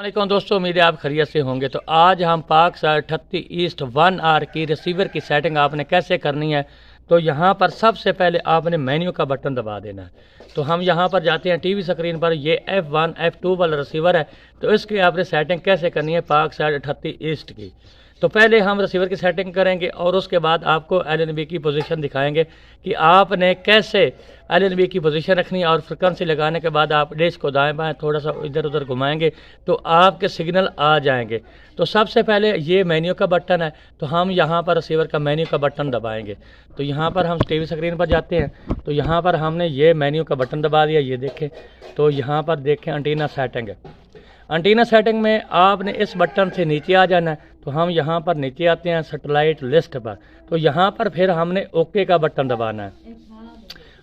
वालेकुम दोस्तों, उम्मीद है आप खैरियत से होंगे। तो आज हम पाकसार 38 ईस्ट 1R की रिसीवर की सेटिंग आपने कैसे करनी है। तो यहाँ पर सबसे पहले आपने मेन्यू का बटन दबा देना है। तो हम यहाँ पर जाते हैं टीवी स्क्रीन पर, ये F1 F2 वाला रिसीवर है। तो इसकी आपने सेटिंग कैसे करनी है पाकसार 38 ईस्ट की। तो पहले हम रिसीवर की सेटिंग करेंगे और उसके बाद आपको LNB की पोजीशन दिखाएंगे कि आपने कैसे LNB की पोजीशन रखनी है। और फ्रिक्वेंसी लगाने के बाद आप डिश को दाएं बाएं थोड़ा सा इधर उधर घुमाएंगे तो आपके सिग्नल आ जाएंगे। तो सबसे पहले ये मेन्यू का बटन है, तो हम यहाँ पर रिसीवर का मेन्यू का बटन दबाएंगे। तो यहाँ पर हम टीवी स्क्रीन पर जाते हैं, तो यहाँ पर हमने ये मेन्यू का बटन दबा दिया। ये देखें, तो यहाँ पर देखें एंटीना सेटिंग है। एंटीना सेटिंग में आपने इस बटन से नीचे आ जाना है। तो हम यहाँ पर नीचे आते हैं सैटेलाइट लिस्ट पर। तो यहाँ पर फिर हमने ओके का बटन दबाना है।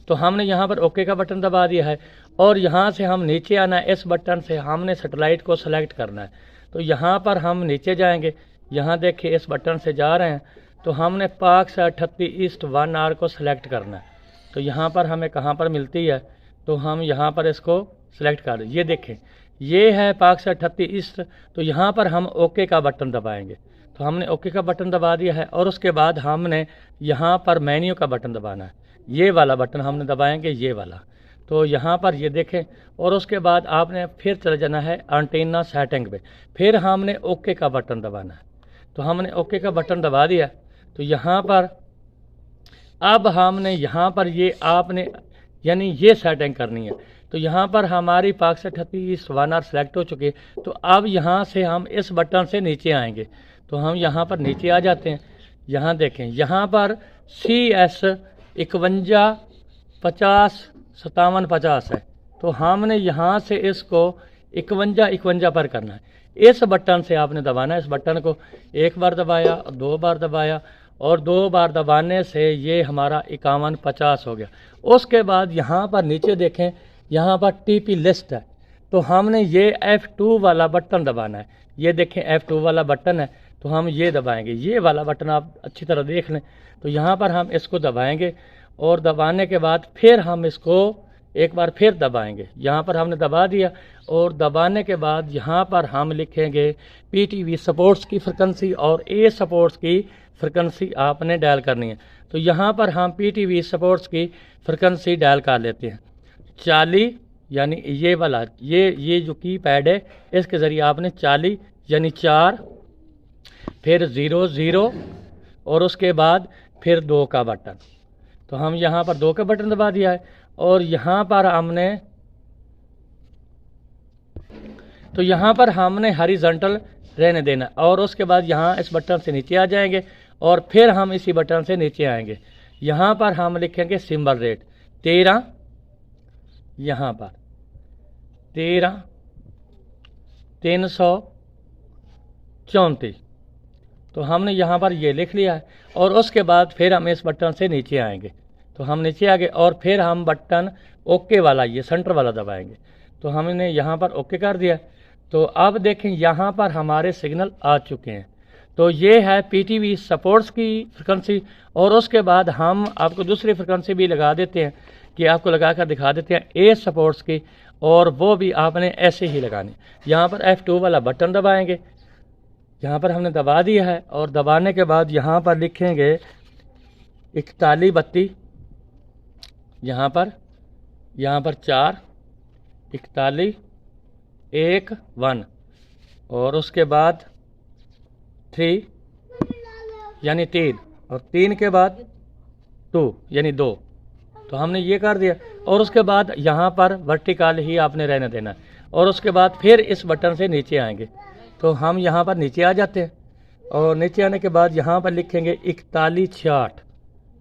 तो हमने यहाँ पर ओके का बटन दबा दिया है और यहाँ से हम नीचे आना है। इस बटन से हमने सैटेलाइट को सेलेक्ट करना है। तो यहाँ पर हम नीचे जाएंगे, यहाँ देखिए इस बटन से जा रहे हैं। तो हमने पाकसार 38 ईस्ट 1R को सिलेक्ट करना है। तो यहाँ पर हमें कहाँ पर मिलती है, तो हम यहाँ पर इसको सिलेक्ट कर दें। ये देखें, ये है पाकसार 38 ईस्ट। तो यहाँ पर हम ओके का बटन दबाएंगे। तो हमने ओके का बटन दबा दिया है और उसके बाद हमने यहाँ पर मेन्यू का बटन दबाना है। ये वाला बटन हमने दबाएंगे, ये वाला। तो यहाँ पर ये देखें और उसके बाद आपने फिर चले जाना है एंटीना सेटिंग पे। फिर हमने ओके का बटन दबाना है। तो हमने ओके का बटन दबा दिया। तो यहाँ पर अब हमने यहाँ पर ये आपने यानी ये सेटिंग करनी है। तो यहाँ पर हमारी पाकसार 38 ईस्ट 1R सेलेक्ट हो चुकी है। तो अब यहाँ से हम इस बटन से नीचे आएंगे। तो हम यहाँ पर नीचे आ जाते हैं। यहाँ देखें, यहाँ पर CS 51 50 57 50 है। तो हमने यहाँ से इसको 51 51 पर करना है। इस बटन से आपने दबाना है। इस बटन को एक बार दबाया, दो बार दबाया और दो बार दबाने से ये हमारा 51 50 हो गया। उसके बाद यहाँ पर नीचे देखें, यहाँ पर TP लिस्ट है। तो हमने ये F2 वाला बटन दबाना है। ये देखें F2 वाला बटन है, तो हम ये दबाएंगे। ये वाला बटन आप अच्छी तरह देख लें। तो यहाँ पर हम इसको दबाएंगे और दबाने के बाद फिर हम इसको एक बार फिर दबाएंगे। यहाँ पर हमने दबा दिया और दबाने के बाद यहाँ पर हम लिखेंगे PTV सपोर्ट्स की फ्रिक्वेंसी और A सपोर्ट्स की फ्रिक्वेंसी आपने डायल करनी है। तो यहाँ पर हम PTV सपोर्ट्स की फ्रिक्वेंसी डायल कर लेते हैं 40, यानी ये वाला ये जो की पैड है इसके ज़रिए आपने 40 यानी 4 फिर 0 0 और उसके बाद फिर 2 का बटन। तो हम यहाँ पर 2 का बटन दबा दिया है और यहाँ पर हमने हॉरिजॉन्टल रहने देना और उसके बाद यहाँ इस बटन से नीचे आ जाएंगे और फिर हम इसी बटन से नीचे आएंगे। यहाँ पर हम लिखेंगे सिंबल रेट 13, यहाँ पर 13 334। तो हमने यहाँ पर ये लिख लिया है और उसके बाद फिर हम इस बटन से नीचे आएंगे। तो हम नीचे आ गए और फिर हम बटन ओके वाला ये सेंटर वाला दबाएंगे। तो हमने यहाँ पर ओके कर दिया। तो अब देखें, यहाँ पर हमारे सिग्नल आ चुके हैं। तो ये है PTV सपोर्ट्स की फ्रिक्वेंसी और उसके बाद हम आपको दूसरी फ्रिक्वेंसी भी लगा देते हैं कि आपको लगा कर दिखा देते हैं A सपोर्ट्स की, और वो भी आपने ऐसे ही लगानी। यहाँ पर F2 वाला बटन दबाएंगे। यहाँ पर हमने दबा दिया है और दबाने के बाद यहाँ पर लिखेंगे 41 32, यहाँ पर 4 41 1 1 और उसके बाद 3 यानी 3 और 3 के बाद 2 यानी 2। तो हमने ये कर दिया और उसके बाद यहाँ पर वर्टिकल ही आपने रहने देना है और उसके बाद फिर इस बटन से नीचे आएंगे। तो हम यहाँ पर नीचे आ जाते हैं और नीचे आने के बाद यहाँ पर लिखेंगे 41 66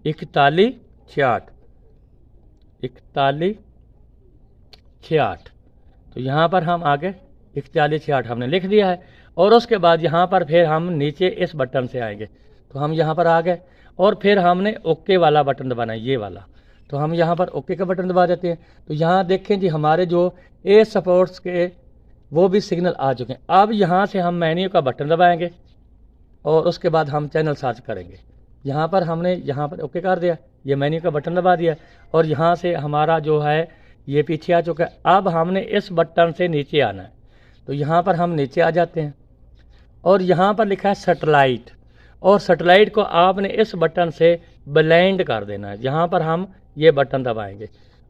41 66 41 66। तो यहाँ पर हम आगे 41 66 हमने लिख दिया है और उसके बाद यहाँ पर फिर हम नीचे इस बटन से आएंगे। तो हम यहाँ पर आ गए और फिर हमने ओके वाला बटन दबाना है, ये वाला। तो हम यहाँ पर ओके का बटन दबा देते हैं। तो यहाँ देखें जी, हमारे जो A सपोर्ट्स के वो भी सिग्नल आ चुके हैं। अब यहाँ से हम मेन्यू का बटन दबाएंगे और उसके बाद हम चैनल सर्च करेंगे। यहाँ पर हमने यहाँ पर ओके कर दिया, ये मेन्यू का बटन दबा दिया और यहाँ से हमारा जो है ये पीछे आ चुका है। अब हमने इस बटन से नीचे आना है। तो यहाँ पर हम नीचे आ जाते हैं और यहाँ पर लिखा है सैटेलाइट, और सैटेलाइट को आपने इस बटन से ब्लेंड कर देना है। यहाँ पर हम ये बटन दबाएंगे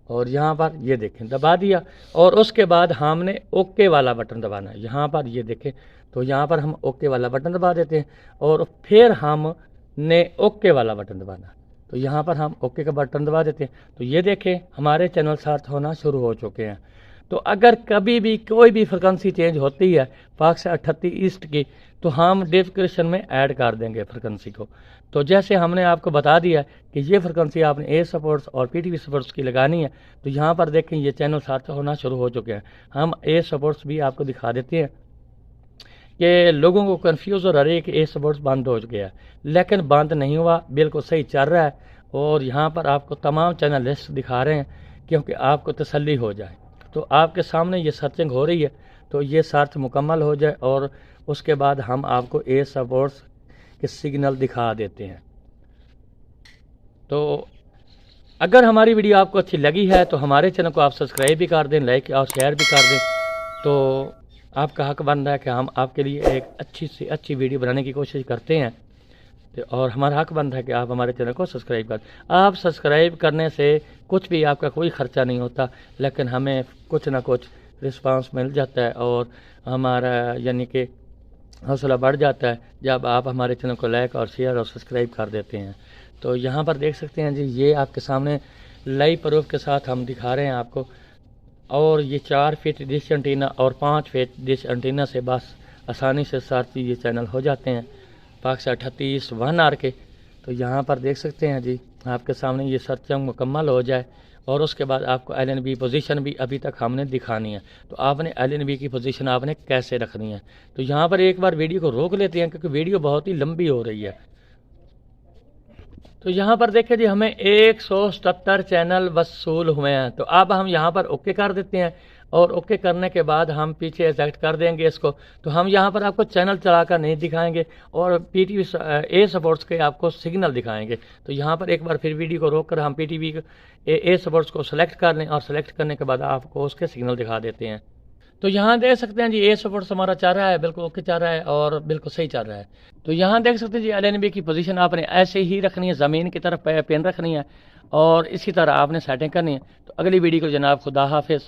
और यहाँ पर ये देखें दबा दिया, और उसके बाद हमने ओके वाला बटन दबाना है। यहाँ पर ये देखें, तो यहाँ पर हम ओके वाला बटन दबा देते हैं और फिर हमने ओके वाला बटन दबाना है। तो यहाँ पर हम ओके का बटन दबा देते हैं। तो ये देखें हमारे चैनल सर्च होना शुरू हो चुके हैं। तो अगर कभी भी कोई भी फ्रिक्वेंसी चेंज होती है पाक 38 ईस्ट की, तो हम डिस्क्रिप्शन में ऐड कर देंगे फ्रिक्वेंसी को। तो जैसे हमने आपको बता दिया कि ये फ्रिक्वेंसी आपने ए सपोर्ट्स और पीटीवी सपोर्ट्स की लगानी है, तो यहाँ पर देखें ये चैनल सर्च होना शुरू हो चुके हैं। हम ए सपोर्ट्स भी आपको दिखा देते हैं कि लोगों को कंफ्यूज हो रहा है कि ए सपोर्ट्स बंद हो गया, लेकिन बंद नहीं हुआ, बिल्कुल सही चल रहा है। और यहाँ पर आपको तमाम चैनल लिस्ट दिखा रहे हैं क्योंकि आपको तसल्ली हो जाए। तो आपके सामने ये सर्चिंग हो रही है, तो ये सर्च मुकम्मल हो जाए और उसके बाद हम आपको ए सपोर्ट्स के सिग्नल दिखा देते हैं। तो अगर हमारी वीडियो आपको अच्छी लगी है तो हमारे चैनल को आप सब्सक्राइब भी कर दें, लाइक और शेयर भी कर दें। तो आपका हक बनता है कि हम आपके लिए एक अच्छी से अच्छी वीडियो बनाने की कोशिश करते हैं, और हमारा हक बनता है कि आप हमारे चैनल को सब्सक्राइब करें। आप सब्सक्राइब करने से कुछ भी आपका कोई ख़र्चा नहीं होता, लेकिन हमें कुछ ना कुछ रिस्पांस मिल जाता है और हमारा यानी कि हौसला बढ़ जाता है जब आप हमारे चैनल को लाइक और शेयर और सब्सक्राइब कर देते हैं। तो यहाँ पर देख सकते हैं जी, ये आपके सामने लाइव प्रूफ के साथ हम दिखा रहे हैं आपको। और ये 4 फीट डिश एंटीना और 5 फीट डिश एंटीना से बस आसानी से साथ ये चैनल हो जाते हैं पाक 38 1 आर के। तो यहाँ पर देख सकते हैं जी, आपके सामने ये सर्चिंग मुकम्मल हो जाए और उसके बाद आपको LNB पोजीशन भी अभी तक हमने दिखानी है। तो आपने LNB की पोजीशन आपने कैसे रखनी है, तो यहाँ पर एक बार वीडियो को रोक लेते हैं क्योंकि वीडियो बहुत ही लंबी हो रही है। तो यहाँ पर देखें जी, हमें 177 चैनल वसूल हुए हैं। तो अब हम यहाँ पर ओके कर देते हैं और ओके करने के बाद हम पीछे सेलेक्ट कर देंगे इसको। तो हम यहाँ पर आपको चैनल चलाकर नहीं दिखाएंगे और पीटीवी ए सपोर्ट्स के आपको सिग्नल दिखाएंगे। तो यहाँ पर एक बार फिर वीडियो को रोक कर हम पीटीवी ए सपोर्ट्स को सेलेक्ट कर लें और सेलेक्ट करने के बाद आपको उसके सिग्नल दिखा देते हैं। तो यहाँ देख सकते हैं जी, ए सपोर्ट्स हमारा चल रहा है, बिल्कुल ओके चल रहा है और बिल्कुल सही चल रहा है। तो यहाँ देख सकते हैं जी, LNB की पोजीशन आपने ऐसे ही रखनी है, ज़मीन की तरफ पेन रखनी है और इसी तरह आपने सेटिंग करनी है। तो अगली वीडियो को जनाब खुदा हाफिज़।